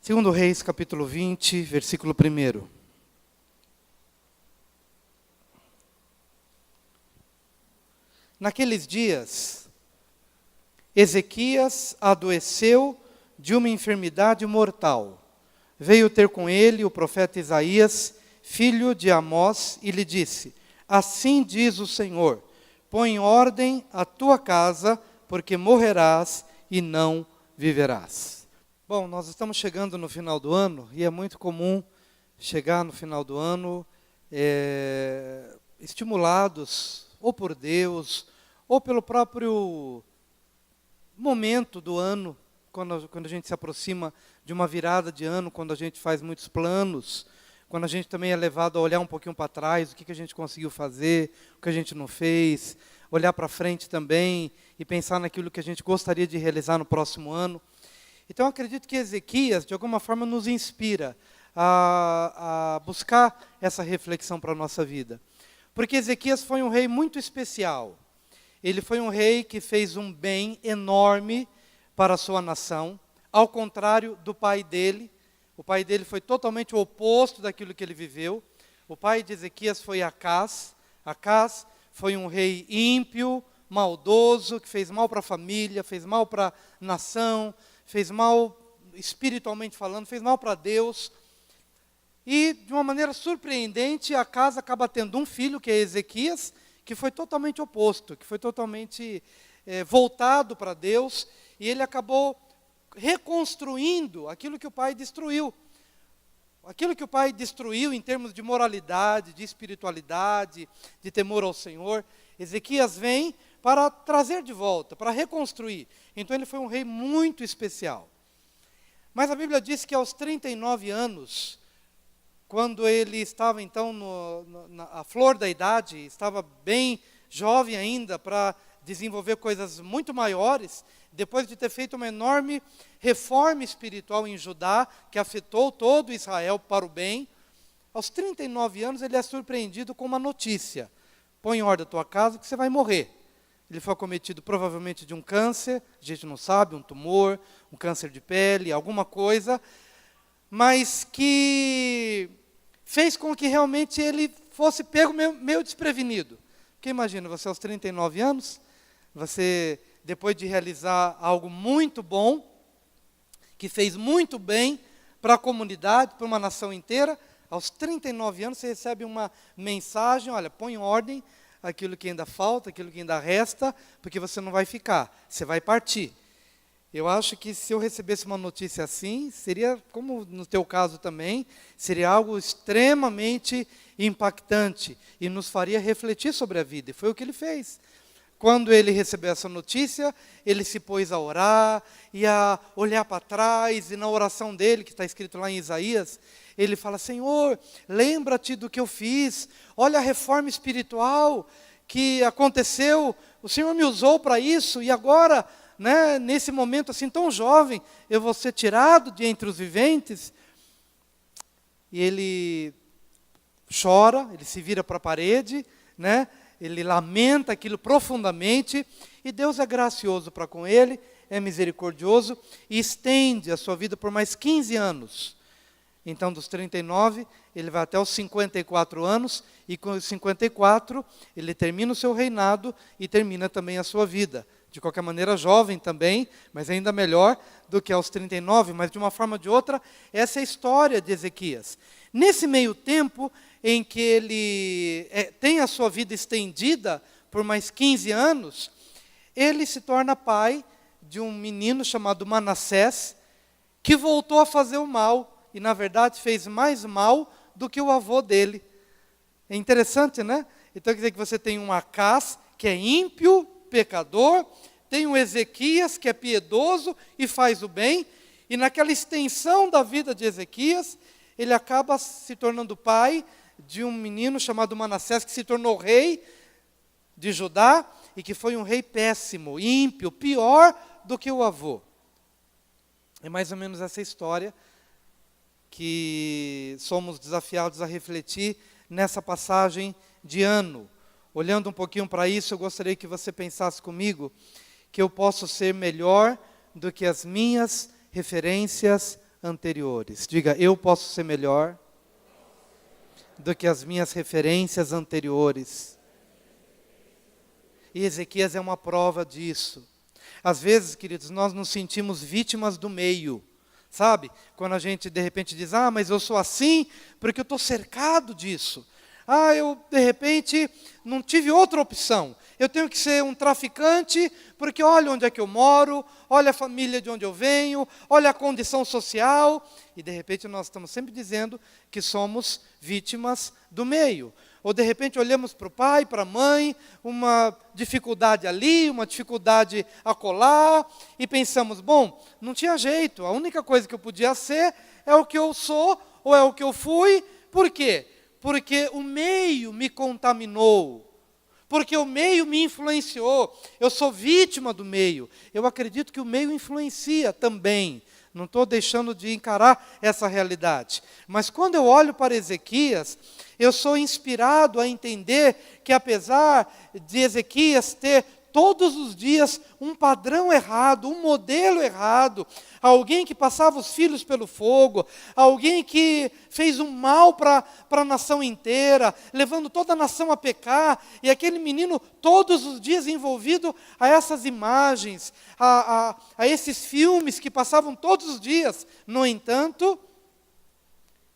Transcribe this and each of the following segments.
Segundo Reis, capítulo 20, versículo 1. Naqueles dias, Ezequias adoeceu de uma enfermidade mortal. Veio ter com ele o profeta Isaías, filho de Amós, e lhe disse: assim diz o Senhor, põe em ordem a tua casa, porque morrerás e não viverás. Bom, nós estamos chegando no final do ano, e é muito comum chegar no final do ano estimulados ou por Deus, ou pelo próprio momento do ano, quando a gente se aproxima de uma virada de ano, quando a gente faz muitos planos, quando a gente também é levado a olhar um pouquinho para trás, o que a gente conseguiu fazer, o que a gente não fez, olhar para frente também e pensar naquilo que a gente gostaria de realizar no próximo ano. Então, eu acredito que Ezequias, de alguma forma, nos inspira a buscar essa reflexão para a nossa vida. Porque Ezequias foi um rei muito especial. Ele foi um rei que fez um bem enorme para a sua nação, ao contrário do pai dele. O pai dele foi totalmente o oposto daquilo que ele viveu. O pai de Ezequias foi Acás. Acás foi um rei ímpio, maldoso, que fez mal para a família, fez mal para a nação, fez mal espiritualmente falando, fez mal para Deus. E, de uma maneira surpreendente, Acás acaba tendo um filho, que é Ezequias, que foi totalmente oposto, que foi totalmente voltado para Deus, e ele acabou reconstruindo aquilo que o pai destruiu. Aquilo que o pai destruiu em termos de moralidade, de espiritualidade, de temor ao Senhor, Ezequias vem para trazer de volta, para reconstruir. Então ele foi um rei muito especial. Mas a Bíblia diz que aos 39 anos, quando ele estava então na flor da idade, estava bem jovem ainda para desenvolver coisas muito maiores, depois de ter feito uma enorme reforma espiritual em Judá, que afetou todo Israel para o bem, aos 39 anos ele é surpreendido com uma notícia: põe em ordem a tua casa que você vai morrer. Ele foi acometido provavelmente de um câncer, a gente não sabe, um tumor, um câncer de pele, alguma coisa, mas que fez com que realmente ele fosse pego meio desprevenido. Porque imagina, você aos 39 anos, você, depois de realizar algo muito bom, que fez muito bem para a comunidade, para uma nação inteira, aos 39 anos você recebe uma mensagem: olha, põe em ordem aquilo que ainda falta, aquilo que ainda resta, porque você não vai ficar, você vai partir. Eu acho que se eu recebesse uma notícia assim, seria, como no teu caso também, seria algo extremamente impactante e nos faria refletir sobre a vida. E foi o que ele fez. Quando ele recebeu essa notícia, ele se pôs a orar e a olhar para trás, e na oração dele, que está escrito lá em Isaías, ele fala: Senhor, lembra-te do que eu fiz, olha a reforma espiritual que aconteceu, o Senhor me usou para isso, e agora, nesse momento assim tão jovem, eu vou ser tirado de entre os viventes. E ele chora, ele se vira para a parede, ele lamenta aquilo profundamente, e Deus é gracioso para com ele, é misericordioso, e estende a sua vida por mais 15 anos. Então, dos 39, ele vai até os 54 anos, e com os 54, ele termina o seu reinado e termina também a sua vida. De qualquer maneira, jovem também, mas ainda melhor do que aos 39, mas de uma forma ou de outra, essa é a história de Ezequias. Nesse meio tempo em que ele tem a sua vida estendida por mais 15 anos, ele se torna pai de um menino chamado Manassés, que voltou a fazer o mal, e na verdade fez mais mal do que o avô dele. É interessante, né? Então quer dizer que você tem um Acás, que é ímpio, pecador, tem um Ezequias, que é piedoso e faz o bem, e naquela extensão da vida de Ezequias, ele acaba se tornando pai de um menino chamado Manassés, que se tornou rei de Judá, e que foi um rei péssimo, ímpio, pior do que o avô. É mais ou menos essa história que somos desafiados a refletir nessa passagem de ano. Olhando um pouquinho para isso, eu gostaria que você pensasse comigo que eu posso ser melhor do que as minhas referências anteriores. Diga, eu posso ser melhor do que as minhas referências anteriores. E Ezequias é uma prova disso. Às vezes, queridos, nós nos sentimos vítimas do meio. Sabe? Quando a gente de repente diz, mas eu sou assim porque eu estou cercado disso. Eu de repente não tive outra opção. Eu tenho que ser um traficante porque olha onde é que eu moro, olha a família de onde eu venho, olha a condição social. E de repente nós estamos sempre dizendo que somos vítimas do meio. Ou de repente olhamos para o pai, para a mãe, uma dificuldade ali, uma dificuldade acolá, e pensamos, bom, não tinha jeito, a única coisa que eu podia ser é o que eu sou, ou é o que eu fui. Por quê? Porque o meio me contaminou, porque o meio me influenciou, eu sou vítima do meio. Eu acredito que o meio influencia também, não estou deixando de encarar essa realidade. Mas quando eu olho para Ezequias, eu sou inspirado a entender que apesar de Ezequias ter todos os dias um padrão errado, um modelo errado, alguém que passava os filhos pelo fogo, alguém que fez um mal para a nação inteira, levando toda a nação a pecar, e aquele menino todos os dias envolvido a essas imagens, a esses filmes que passavam todos os dias. No entanto,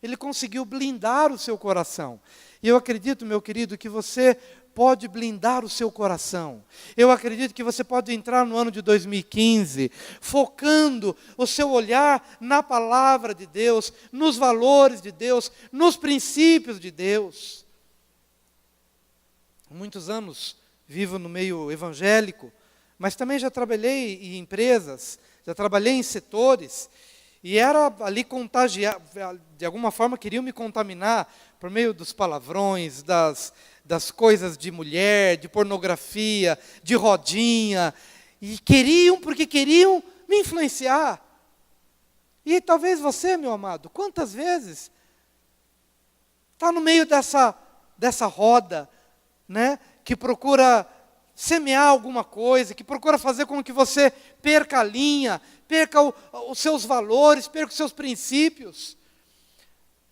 ele conseguiu blindar o seu coração. E eu acredito, meu querido, que você pode blindar o seu coração. Eu acredito que você pode entrar no ano de 2015 focando o seu olhar na palavra de Deus, nos valores de Deus, nos princípios de Deus. Há muitos anos vivo no meio evangélico, mas também já trabalhei em empresas, já trabalhei em setores, e era ali contagiar, de alguma forma queriam me contaminar por meio dos palavrões, das coisas de mulher, de pornografia, de rodinha, e porque queriam me influenciar. E talvez você, meu amado, quantas vezes está no meio dessa roda, né, que procura semear alguma coisa, que procura fazer com que você perca a linha, perca os seus valores, perca os seus princípios.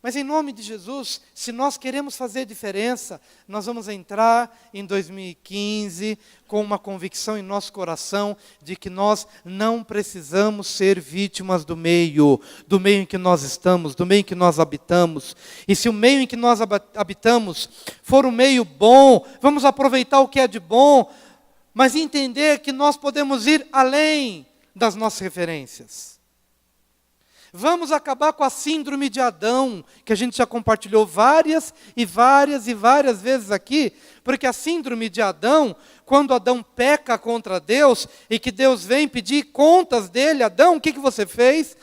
Mas em nome de Jesus, se nós queremos fazer diferença, nós vamos entrar em 2015 com uma convicção em nosso coração de que nós não precisamos ser vítimas do meio em que nós estamos, do meio em que nós habitamos. E se o meio em que nós habitamos for um meio bom, vamos aproveitar o que é de bom, mas entender que nós podemos ir além das nossas referências. Vamos acabar com a síndrome de Adão, que a gente já compartilhou várias e várias e várias vezes aqui, porque a síndrome de Adão, quando Adão peca contra Deus, e que Deus vem pedir contas dele, Adão, o que você fez?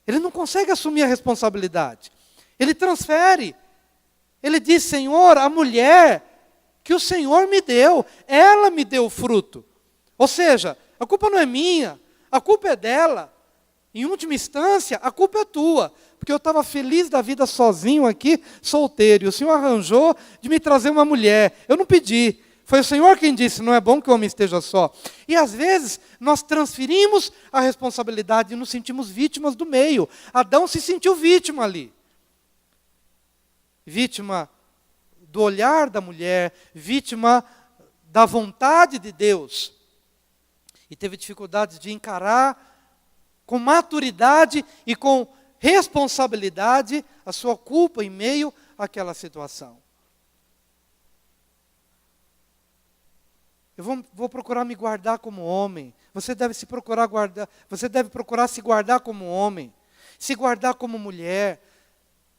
Ele não consegue assumir a responsabilidade. Ele transfere. Ele diz, Senhor, a mulher que o Senhor me deu, ela me deu o fruto. Ou seja, a culpa não é minha, a culpa é dela. Em última instância, a culpa é tua, porque eu estava feliz da vida sozinho aqui, solteiro, e o Senhor arranjou de me trazer uma mulher. Eu não pedi, foi o Senhor quem disse, não é bom que o homem esteja só. E às vezes, nós transferimos a responsabilidade e nos sentimos vítimas do meio. Adão se sentiu vítima ali. Vítima do olhar da mulher, vítima da vontade de Deus. E teve dificuldade de encarar com maturidade e com responsabilidade a sua culpa em meio àquela situação. Eu vou procurar me guardar como homem. Você deve procurar se guardar como homem, se guardar como mulher,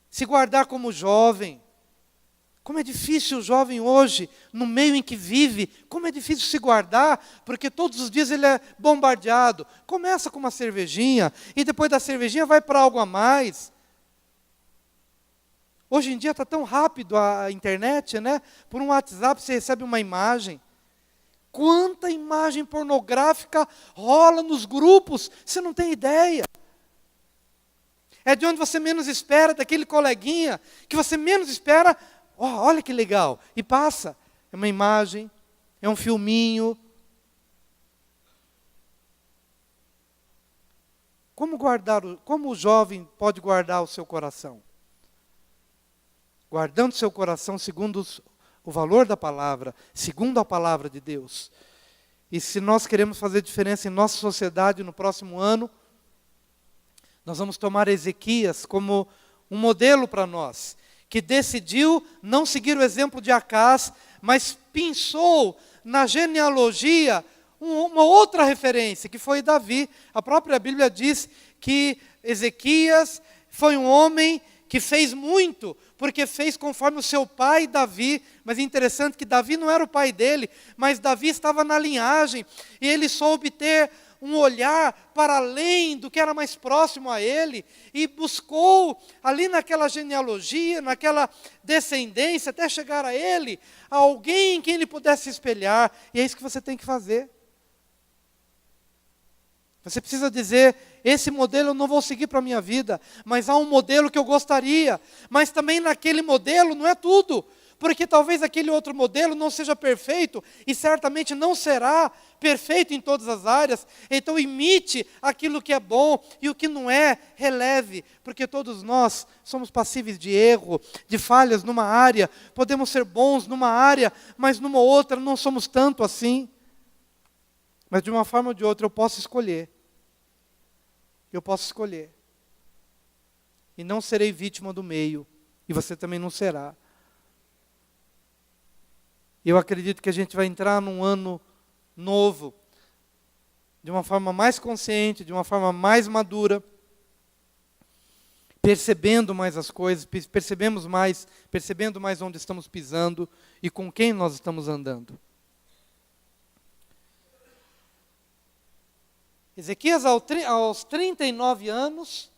se guardar como jovem. Como é difícil o jovem hoje, no meio em que vive, como é difícil se guardar, porque todos os dias ele é bombardeado. Começa com uma cervejinha, e depois da cervejinha vai para algo a mais. Hoje em dia está tão rápido a internet, né? Por um WhatsApp você recebe uma imagem. Quanta imagem pornográfica rola nos grupos, você não tem ideia. É de onde você menos espera, daquele coleguinha, que você menos espera. Olha que legal, e passa, é uma imagem, é um filminho. como o jovem pode guardar o seu coração? Guardando seu coração segundo o valor da palavra, segundo a palavra de Deus. E se nós queremos fazer diferença em nossa sociedade no próximo ano, nós vamos tomar Ezequias como um modelo para nós, que decidiu não seguir o exemplo de Acás, mas pensou na genealogia uma outra referência, que foi Davi. A própria Bíblia diz que Ezequias foi um homem que fez muito, porque fez conforme o seu pai Davi. Mas é interessante que Davi não era o pai dele, mas Davi estava na linhagem, e ele soube ter um olhar para além do que era mais próximo a ele, e buscou ali naquela genealogia, naquela descendência, até chegar a ele, a alguém em quem ele pudesse espelhar. E é isso que você tem que fazer. Você precisa dizer: esse modelo eu não vou seguir para a minha vida, mas há um modelo que eu gostaria. Mas também naquele modelo não é tudo, porque talvez aquele outro modelo não seja perfeito, e certamente não será perfeito em todas as áreas. Então imite aquilo que é bom, e o que não é, releve, porque todos nós somos passíveis de erro, de falhas numa área. Podemos ser bons numa área, mas numa outra não somos tanto assim. Mas de uma forma ou de outra eu posso escolher. Eu posso escolher. E não serei vítima do meio. E você também não será. Eu acredito que a gente vai entrar num ano novo, de uma forma mais consciente, de uma forma mais madura, percebendo mais as coisas, percebendo mais onde estamos pisando e com quem nós estamos andando. Ezequias, aos 39 anos,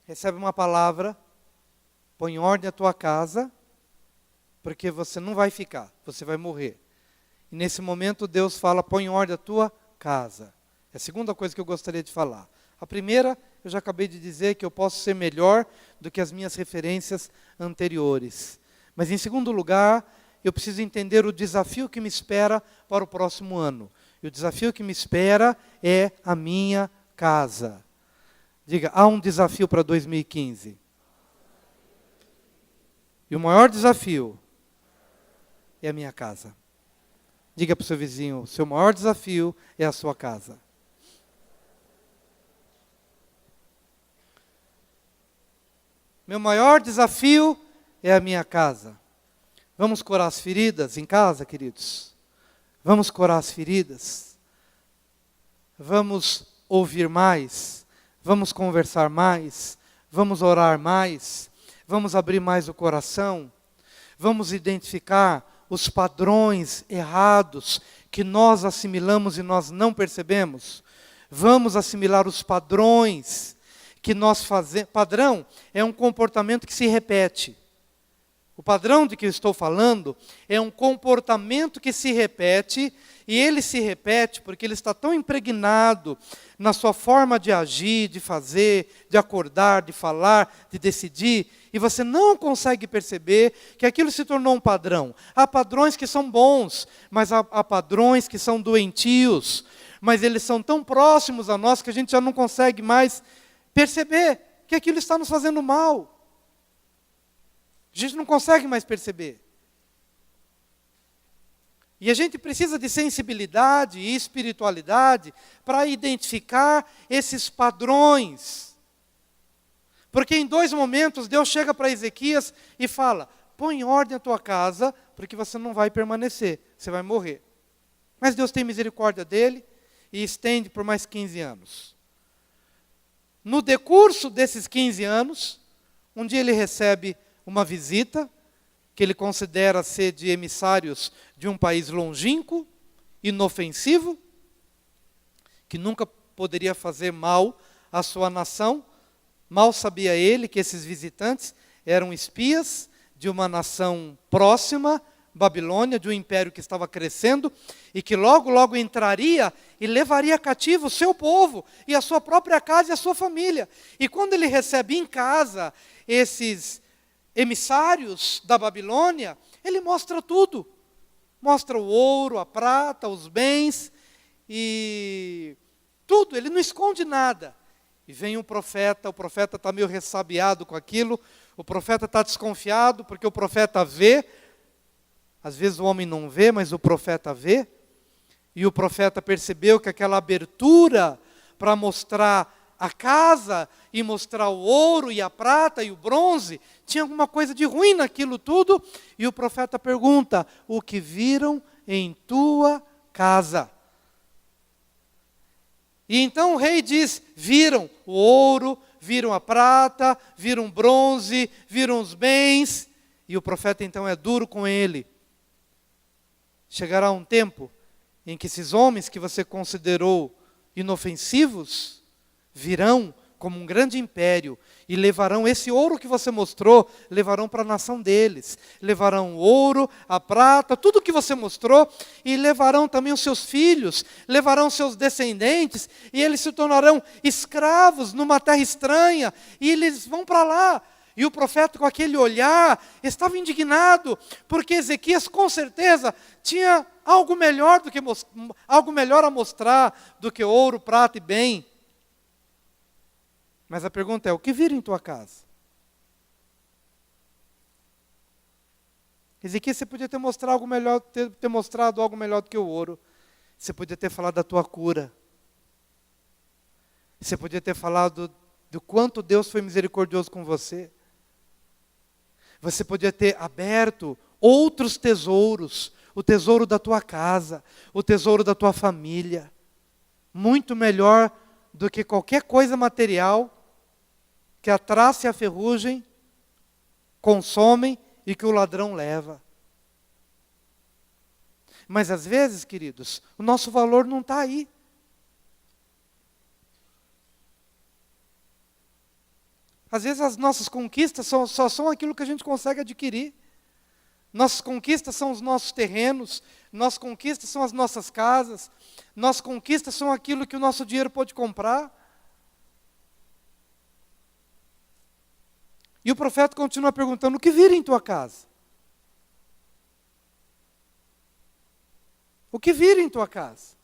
recebe uma palavra: põe em ordem a tua casa, porque você não vai ficar, você vai morrer. E nesse momento Deus fala: põe em ordem a tua casa. É a segunda coisa que eu gostaria de falar. A primeira, eu já acabei de dizer que eu posso ser melhor do que as minhas referências anteriores. Mas em segundo lugar, eu preciso entender o desafio que me espera para o próximo ano. E o desafio que me espera é a minha casa. Diga: há um desafio para 2015. E o maior desafio é a minha casa. Diga para o seu vizinho: o seu maior desafio é a sua casa. Meu maior desafio é a minha casa. Vamos curar as feridas em casa, queridos? Vamos curar as feridas? Vamos ouvir mais? Vamos conversar mais? Vamos orar mais? Vamos abrir mais o coração? Vamos identificar os padrões errados que nós assimilamos e nós não percebemos? Vamos assimilar os padrões que nós fazemos. Padrão é um comportamento que se repete. O padrão de que eu estou falando é um comportamento que se repete, e ele se repete porque ele está tão impregnado na sua forma de agir, de fazer, de acordar, de falar, de decidir, e você não consegue perceber que aquilo se tornou um padrão. Há padrões que são bons, mas há padrões que são doentios, mas eles são tão próximos a nós que a gente já não consegue mais perceber que aquilo está nos fazendo mal. A gente não consegue mais perceber. E a gente precisa de sensibilidade e espiritualidade para identificar esses padrões. Porque em 2 momentos Deus chega para Ezequias e fala: põe em ordem a tua casa, porque você não vai permanecer, você vai morrer. Mas Deus tem misericórdia dele e estende por mais 15 anos. No decurso desses 15 anos, um dia ele recebe uma visita, que ele considera ser de emissários de um país longínquo, inofensivo, que nunca poderia fazer mal à sua nação. Mal sabia ele que esses visitantes eram espias de uma nação próxima, Babilônia, de um império que estava crescendo, e que logo, logo entraria e levaria cativo o seu povo, e a sua própria casa e a sua família. E quando ele recebe em casa esses emissários da Babilônia, ele mostra tudo. Mostra o ouro, a prata, os bens, e tudo, ele não esconde nada. E vem o profeta está meio ressabiado com aquilo, o profeta está desconfiado, porque o profeta vê, às vezes o homem não vê, mas o profeta vê, e o profeta percebeu que aquela abertura para mostrar a casa, e mostrar o ouro, e a prata, e o bronze, tinha alguma coisa de ruim naquilo tudo, e o profeta pergunta: o que viram em tua casa? E então o rei diz: viram o ouro, viram a prata, viram o bronze, viram os bens. E o profeta então é duro com ele. Chegará um tempo em que esses homens que você considerou inofensivos, virão como um grande império e levarão esse ouro que você mostrou, levarão para a nação deles. Levarão o ouro, a prata, tudo que você mostrou, e levarão também os seus filhos, levarão seus descendentes, e eles se tornarão escravos numa terra estranha, e eles vão para lá. E o profeta, com aquele olhar, estava indignado, porque Ezequias com certeza tinha algo melhor a mostrar do que ouro, prata e bem. Mas a pergunta é: o que viram em tua casa? Ezequias, você podia ter mostrado algo melhor, ter mostrado algo melhor do que o ouro. Você podia ter falado da tua cura. Você podia ter falado do quanto Deus foi misericordioso com você. Você podia ter aberto outros tesouros, o tesouro da tua casa, o tesouro da tua família, muito melhor do que qualquer coisa material que a traça e a ferrugem consomem e que o ladrão leva. Mas às vezes, queridos, o nosso valor não está aí. Às vezes as nossas conquistas só são aquilo que a gente consegue adquirir. Nossas conquistas são os nossos terrenos, nossas conquistas são as nossas casas, nossas conquistas são aquilo que o nosso dinheiro pode comprar. E o profeta continua perguntando: o que viram em tua casa? O que viram em tua casa?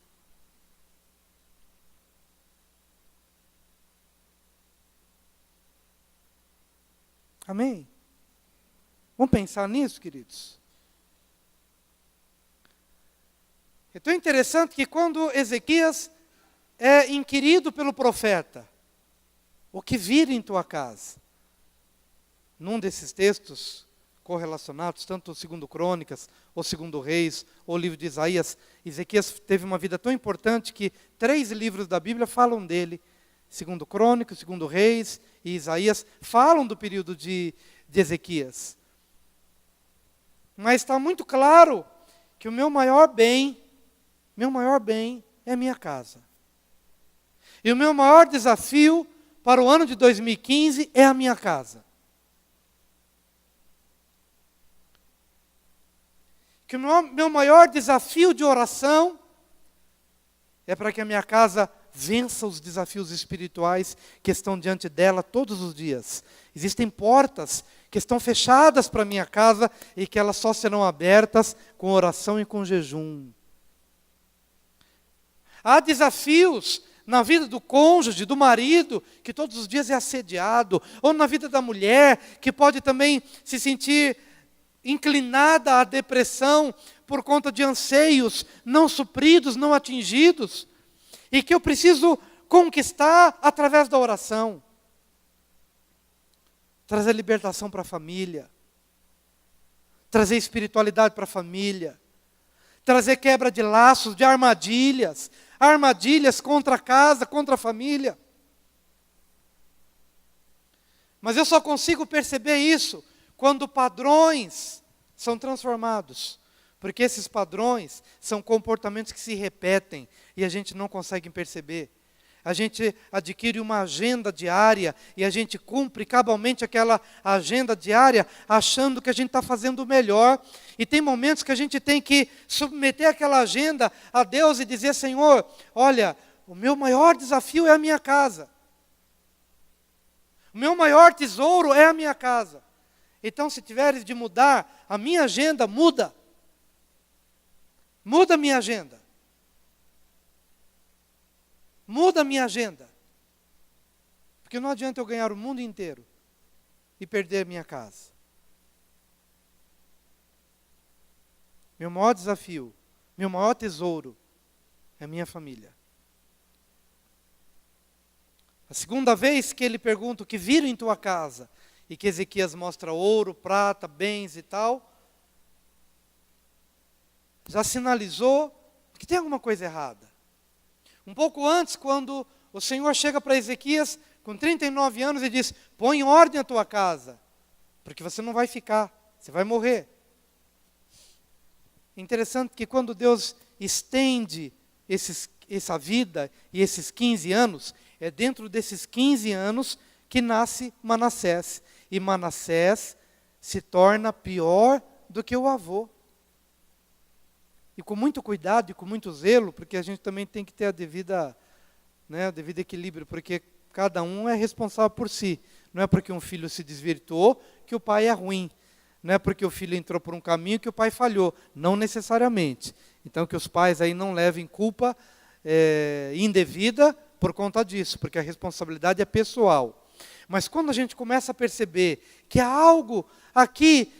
Amém? Vamos pensar nisso, queridos? É tão interessante que quando Ezequias é inquirido pelo profeta: o que viram em tua casa? Num desses textos correlacionados, tanto o 2 Crônicas, ou 2 Reis, ou o livro de Isaías, Ezequias teve uma vida tão importante que 3 livros da Bíblia falam dele. 2 Crônicas, 2 Reis e Isaías falam do período de Ezequias. Mas está muito claro que o meu maior bem é a minha casa. E o meu maior desafio para o ano de 2015 é a minha casa. Que o meu maior desafio de oração é para que a minha casa vença os desafios espirituais que estão diante dela todos os dias. Existem portas que estão fechadas para a minha casa e que elas só serão abertas com oração e com jejum. Há desafios na vida do cônjuge, do marido, que todos os dias é assediado, ou na vida da mulher, que pode também se sentir inclinada à depressão por conta de anseios não supridos, não atingidos, e que eu preciso conquistar através da oração. Trazer libertação para a família, trazer espiritualidade para a família, trazer quebra de laços, de armadilhas contra a casa, contra a família. Mas eu só consigo perceber isso quando padrões são transformados. Porque esses padrões são comportamentos que se repetem e a gente não consegue perceber. A gente adquire uma agenda diária e a gente cumpre cabalmente aquela agenda diária achando que a gente está fazendo o melhor. E tem momentos que a gente tem que submeter aquela agenda a Deus e dizer: Senhor, olha, o meu maior desafio é a minha casa. O meu maior tesouro é a minha casa. Então, se tiveres de mudar a minha agenda, muda. Muda a minha agenda. Muda a minha agenda. Porque não adianta eu ganhar o mundo inteiro e perder minha casa. Meu maior desafio, meu maior tesouro é a minha família. A segunda vez que ele pergunta o que viram em tua casa, e que Ezequias mostra ouro, prata, bens e tal, já sinalizou que tem alguma coisa errada. Um pouco antes, quando o Senhor chega para Ezequias, com 39 anos, e diz: põe em ordem a tua casa, porque você não vai ficar, você vai morrer. É interessante que quando Deus estende essa vida e esses 15 anos, é dentro desses 15 anos que nasce Manassés. E Manassés se torna pior do que o avô. E com muito cuidado e com muito zelo, porque a gente também tem que ter o devido equilíbrio, porque cada um é responsável por si. Não é porque um filho se desvirtuou que o pai é ruim. Não é porque o filho entrou por um caminho que o pai falhou. Não necessariamente. Então que os pais aí não levem culpa indevida por conta disso, porque a responsabilidade é pessoal. Mas quando a gente começa a perceber que há algo aqui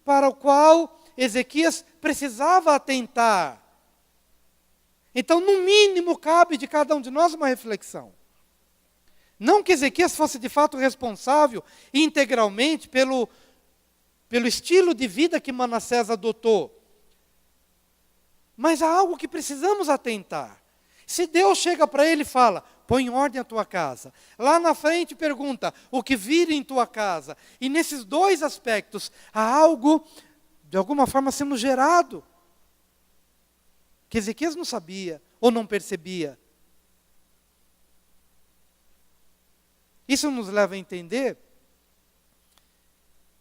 para o qual Ezequias precisava atentar, então no mínimo cabe de cada um de nós uma reflexão. Não que Ezequias fosse de fato responsável integralmente pelo estilo de vida que Manassés adotou, mas há algo que precisamos atentar. Se Deus chega para ele e fala: põe em ordem a tua casa. Lá na frente pergunta: o que vira em tua casa? E nesses dois aspectos, há algo, de alguma forma, sendo gerado, que Ezequias não sabia, ou não percebia. Isso nos leva a entender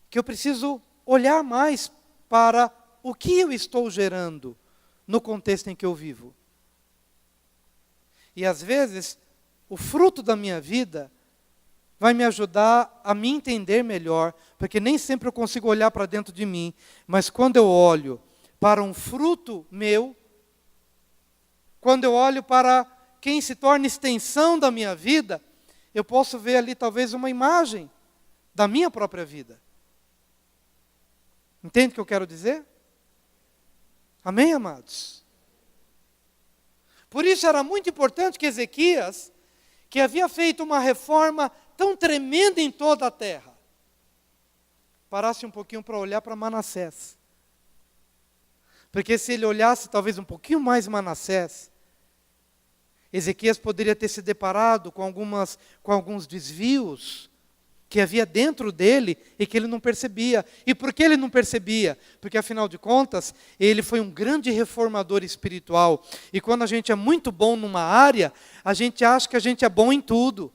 que eu preciso olhar mais para o que eu estou gerando no contexto em que eu vivo. E às vezes, o fruto da minha vida vai me ajudar a me entender melhor, porque nem sempre eu consigo olhar para dentro de mim, mas quando eu olho para um fruto meu, quando eu olho para quem se torna extensão da minha vida, eu posso ver ali talvez uma imagem da minha própria vida. Entende o que eu quero dizer? Amém, amados? Por isso era muito importante que Ezequias, que havia feito uma reforma tão tremenda em toda a terra, parasse um pouquinho para olhar para Manassés. Porque se ele olhasse talvez um pouquinho mais Manassés, Ezequias poderia ter se deparado com alguns desvios que havia dentro dele e que ele não percebia. E por que ele não percebia? Porque, afinal de contas, ele foi um grande reformador espiritual. E quando a gente é muito bom numa área, a gente acha que a gente é bom em tudo.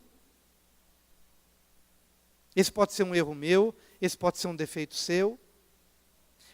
Esse pode ser um erro meu, esse pode ser um defeito seu.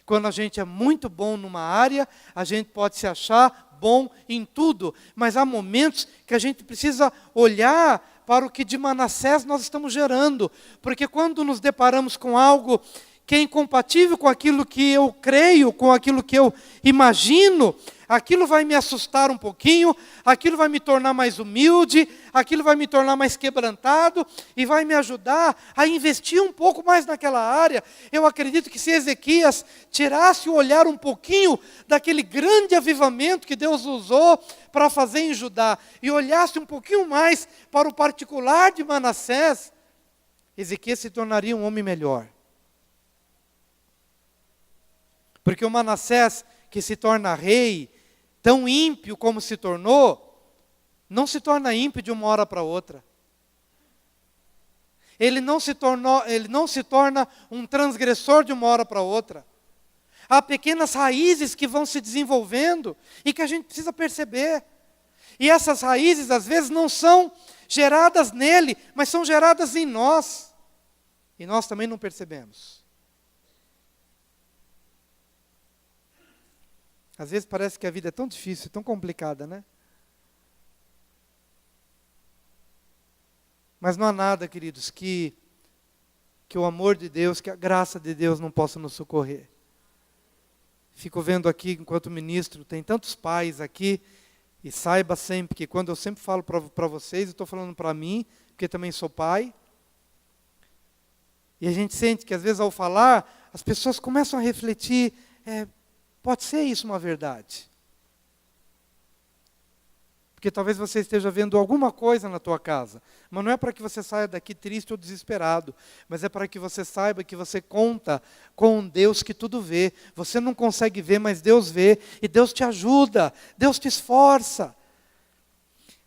Quando a gente é muito bom numa área, a gente pode se achar bom em tudo. Mas há momentos que a gente precisa olhar para o que de Manassés nós estamos gerando. Porque quando nos deparamos com algo que é incompatível com aquilo que eu creio, com aquilo que eu imagino, aquilo vai me assustar um pouquinho, aquilo vai me tornar mais humilde, aquilo vai me tornar mais quebrantado e vai me ajudar a investir um pouco mais naquela área. Eu acredito que se Ezequias tirasse o olhar um pouquinho daquele grande avivamento que Deus usou para fazer em Judá e olhasse um pouquinho mais para o particular de Manassés, Ezequias se tornaria um homem melhor. Porque o Manassés, que se torna rei, tão ímpio como se tornou, não se torna ímpio de uma hora para outra. Ele não se torna um transgressor de uma hora para outra. Há pequenas raízes que vão se desenvolvendo e que a gente precisa perceber. E essas raízes, às vezes, não são geradas nele, mas são geradas em nós. E nós também não percebemos. Às vezes parece que a vida é tão difícil, tão complicada, né? Mas não há nada, queridos, que o amor de Deus, que a graça de Deus não possa nos socorrer. Fico vendo aqui, enquanto ministro, tem tantos pais aqui, e saiba sempre que quando eu sempre falo para vocês, eu estou falando para mim, porque também sou pai. E a gente sente que às vezes ao falar, as pessoas começam a refletir, pode ser isso uma verdade? Porque talvez você esteja vendo alguma coisa na tua casa, mas não é para que você saia daqui triste ou desesperado, mas é para que você saiba que você conta com um Deus que tudo vê. Você não consegue ver, mas Deus vê, e Deus te ajuda, Deus te esforça.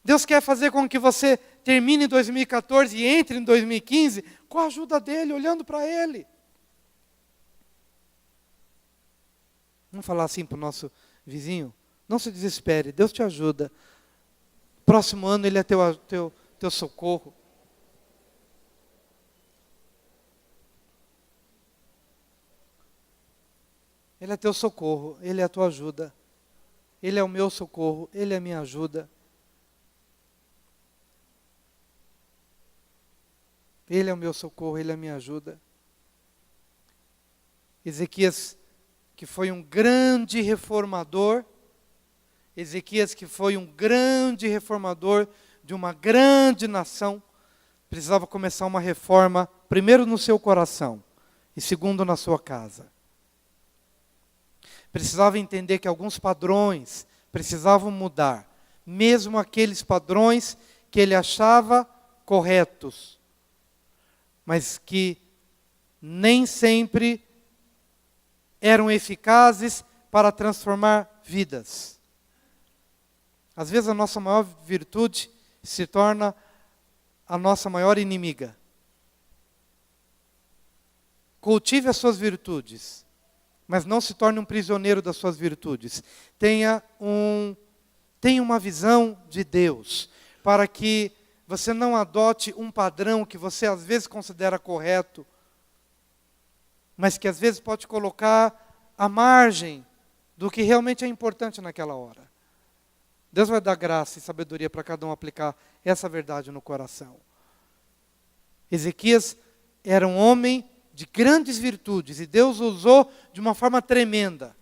Deus quer fazer com que você termine em 2014 e entre em 2015 com a ajuda dEle, olhando para Ele. Vamos falar assim para o nosso vizinho? Não se desespere, Deus te ajuda. Próximo ano Ele é teu socorro. Ele é teu socorro, Ele é a tua ajuda. Ele é o meu socorro, Ele é a minha ajuda. Ele é o meu socorro, Ele é a minha ajuda. Ezequias, que foi um grande reformador, Ezequias, que foi um grande reformador de uma grande nação, precisava começar uma reforma, primeiro no seu coração, e segundo na sua casa. Precisava entender que alguns padrões precisavam mudar, mesmo aqueles padrões que ele achava corretos, mas que nem sempre eram eficazes para transformar vidas. Às vezes a nossa maior virtude se torna a nossa maior inimiga. Cultive as suas virtudes, mas não se torne um prisioneiro das suas virtudes. Tenha uma visão de Deus, para que você não adote um padrão que você às vezes considera correto, mas que às vezes pode colocar à margem do que realmente é importante naquela hora. Deus vai dar graça e sabedoria para cada um aplicar essa verdade no coração. Ezequias era um homem de grandes virtudes, e Deus o usou de uma forma tremenda.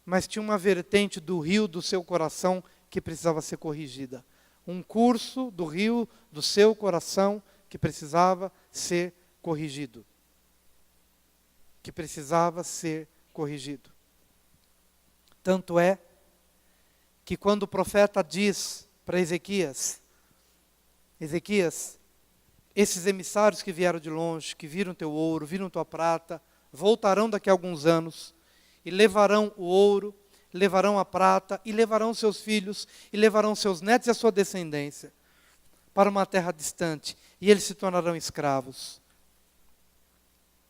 Mas tinha uma vertente do rio do seu coração que precisava ser corrigida. Um curso do rio do seu coração que precisava ser corrigido. Que precisava ser corrigido. Tanto é que quando o profeta diz para Ezequias, Ezequias, esses emissários que vieram de longe, que viram teu ouro, viram tua prata, voltarão daqui a alguns anos, e levarão o ouro, levarão a prata, e levarão seus filhos, e levarão seus netos e a sua descendência, para uma terra distante, e eles se tornarão escravos.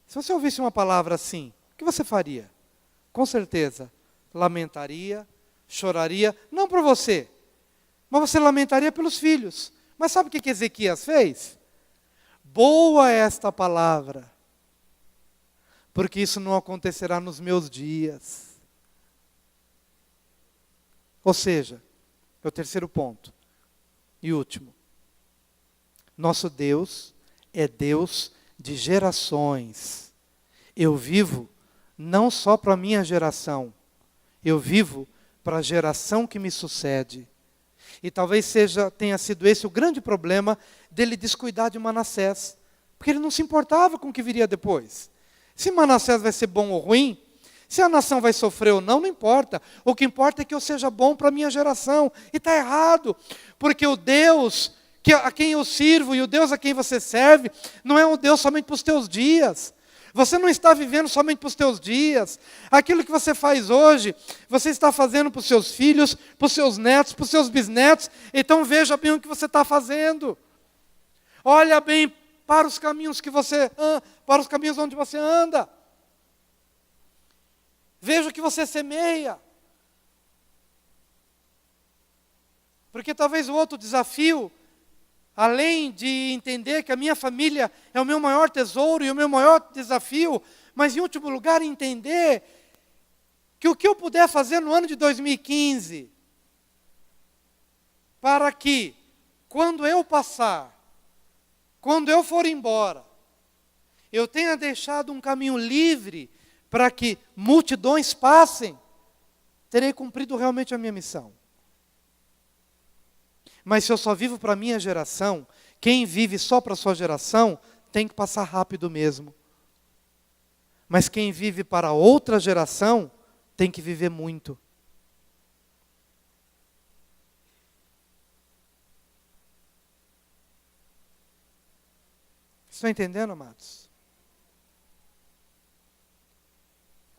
Se você ouvisse uma palavra assim, o que você faria? Com certeza, lamentaria, choraria, não por você, mas você lamentaria pelos filhos. Mas sabe o que Ezequias fez? Boa é esta palavra, porque isso não acontecerá nos meus dias. Ou seja, é o terceiro ponto e último. Nosso Deus é Deus de gerações. Eu vivo não só para a minha geração, eu vivo para a geração que me sucede. E talvez tenha sido esse o grande problema dele descuidar de Manassés, porque ele não se importava com o que viria depois. Se Manassés vai ser bom ou ruim, se a nação vai sofrer ou não, não importa. O que importa é que eu seja bom para a minha geração. E está errado, porque o Deus a quem eu sirvo e o Deus a quem você serve, não é um Deus somente para os teus dias. Você não está vivendo somente para os teus dias. Aquilo que você faz hoje, você está fazendo para os seus filhos, para os seus netos, para os seus bisnetos. Então veja bem o que você está fazendo. Olha bem para os caminhos para os caminhos onde você anda. Veja o que você semeia. Porque talvez o outro desafio, além de entender que a minha família é o meu maior tesouro e o meu maior desafio, mas em último lugar entender que o que eu puder fazer no ano de 2015, para que quando eu passar, quando eu for embora, eu tenha deixado um caminho livre para que multidões passem, terei cumprido realmente a minha missão. Mas se eu só vivo para a minha geração, quem vive só para a sua geração tem que passar rápido mesmo. Mas quem vive para outra geração tem que viver muito. Estão entendendo, amados?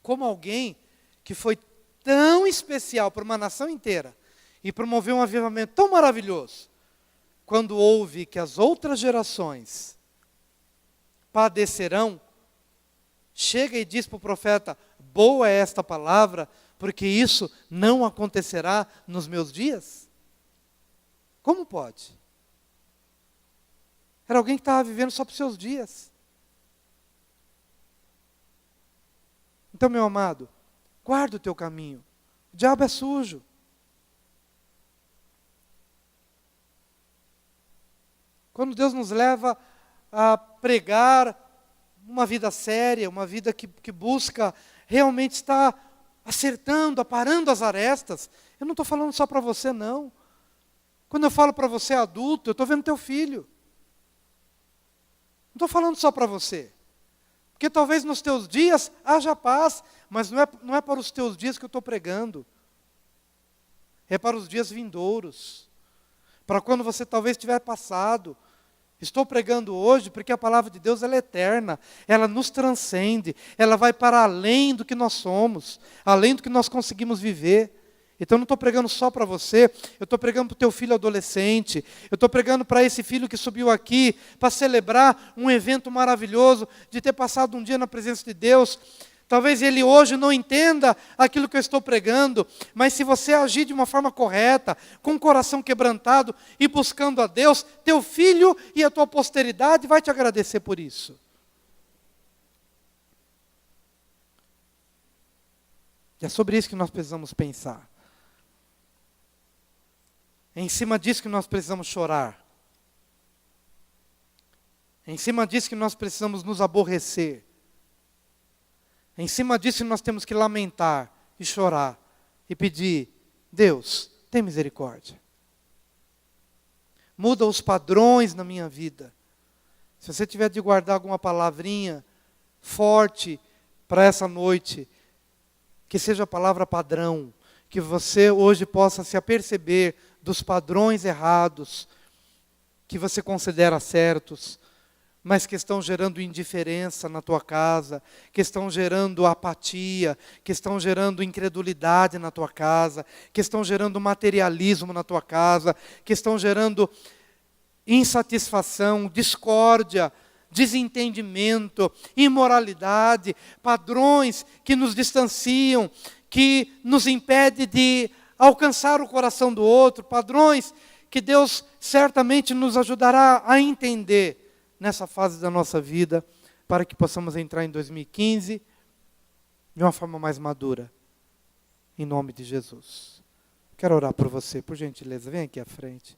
Como alguém que foi tão especial para uma nação inteira e promoveu um avivamento tão maravilhoso, quando ouve que as outras gerações padecerão, chega e diz para o profeta: boa é esta palavra, porque isso não acontecerá nos meus dias? Como pode? Era alguém que estava vivendo só para os seus dias. Então, meu amado, guarda o teu caminho. O diabo é sujo. Quando Deus nos leva a pregar uma vida séria, uma vida que busca realmente estar acertando, aparando as arestas, eu não estou falando só para você, não. Quando eu falo para você adulto, eu estou vendo teu filho. Não estou falando só para você. Porque talvez nos teus dias haja paz, mas não é para os teus dias que eu estou pregando. É para os dias vindouros. Para quando você talvez tiver passado. Estou pregando hoje porque a palavra de Deus ela é eterna. Ela nos transcende. Ela vai para além do que nós somos. Além do que nós conseguimos viver. Então eu não estou pregando só para você, eu estou pregando para o teu filho adolescente, eu estou pregando para esse filho que subiu aqui para celebrar um evento maravilhoso de ter passado um dia na presença de Deus. Talvez ele hoje não entenda aquilo que eu estou pregando, mas se você agir de uma forma correta, com o coração quebrantado e buscando a Deus, teu filho e a tua posteridade vai te agradecer por isso. E é sobre isso que nós precisamos pensar. É em cima disso que nós precisamos chorar. É em cima disso que nós precisamos nos aborrecer. É em cima disso que nós temos que lamentar e chorar e pedir: Deus, tem misericórdia. Muda os padrões na minha vida. Se você tiver de guardar alguma palavrinha forte para essa noite, que seja a palavra padrão, que você hoje possa se aperceber dos padrões errados que você considera certos, mas que estão gerando indiferença na tua casa, que estão gerando apatia, que estão gerando incredulidade na tua casa, que estão gerando materialismo na tua casa, que estão gerando insatisfação, discórdia, desentendimento, imoralidade, padrões que nos distanciam, que nos impedem de alcançar o coração do outro, padrões que Deus certamente nos ajudará a entender nessa fase da nossa vida, para que possamos entrar em 2015 de uma forma mais madura, em nome de Jesus. Quero orar por você, por gentileza, vem aqui à frente.